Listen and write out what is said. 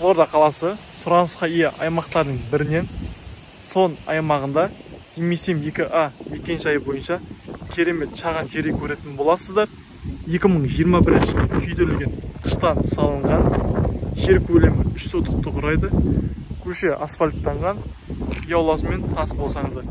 Қызылорда қаласы сұранысқа ие аймақтардың бірінен. Сон аймағында Емесем 2А мекенжайы бойынша керемет шаған жер көретін боласыздар. 2021 жылы күйдірілген қыштан салынған, жер көлемі 3 сотықты құрайды. Көше асфальттанған, үй ауласымен таныс болсаңыздар.